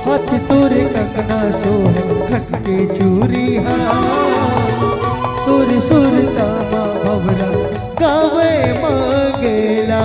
हाथ तोरे कंगना सोह खट के चूरी तुर सुरता भवरा गावे मांगेला।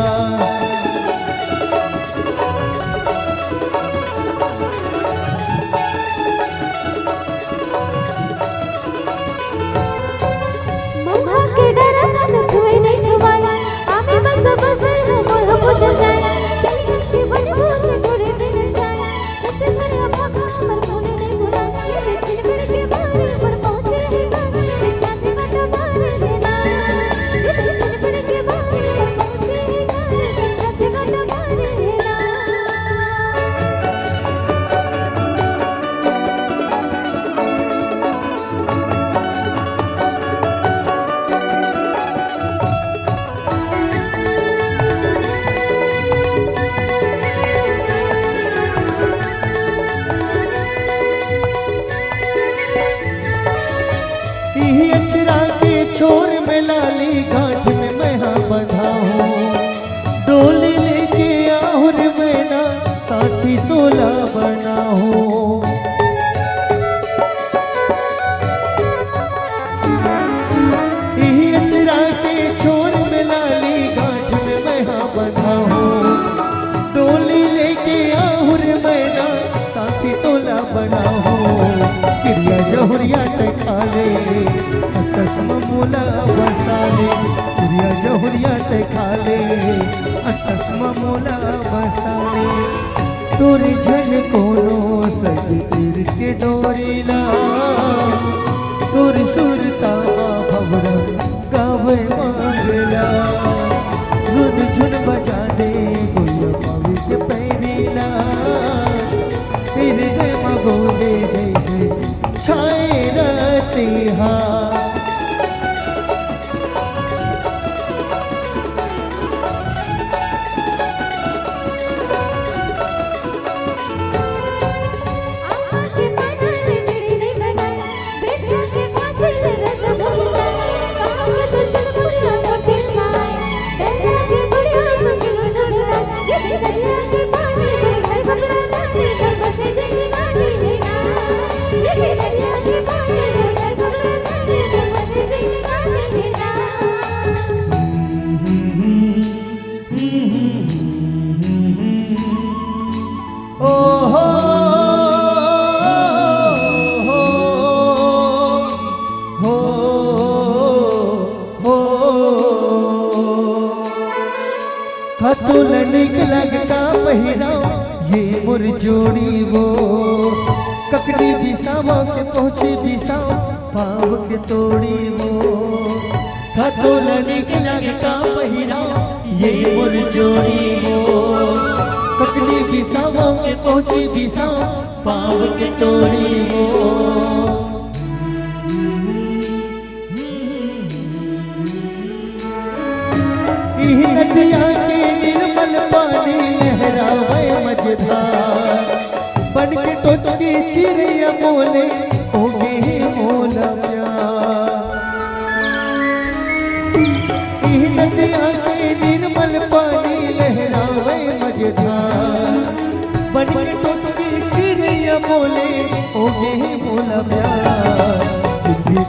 अचरा के छोर में लाली घाट में मैं हाँ बंधा हूँ, डोली लेके आहुर में ना साथी तोला बना हूँ। अचरा के छोर में लाली घाट में मैं हाँ बंधा हूँ, डोली लेके आहुर में ना साथी तोला बना हूँ। क्रिया जहुरिया खाले अतस्म मोला बसाले, क्रिया जहुरिया खाले अतस्म मोला बसाले। तोरे झन कोनो सज तीर के डोरीला, तोरे सुरता भवरा गावे मांगला। रुन झुन बजा दे गुल पावी के पैरीला, हृदय मगोले जैसे छाए रहती हा। तुलनिक लगता पहिराओ ये मुर जोड़ी वो, ककड़ी बिसावा के पहुँचे बिसाओ पाव के तोड़ी वो। तुलनिक लगता पहिराओ ये मुर जोड़ी वो, ककड़ी बिसावा के पहुँचे बिसाओ पाव के तोड़ी वो। नदिया के निर्मल पानी लहरावे मझधार, बन के टोच की चिड़िया बोले ओगे मोला प्यार। नदिया के निर्मल पानी लहरावे मझधार, बन के टोच की चिड़िया बोले ओगे मोला प्यार।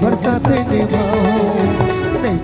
बरसाते निभाओ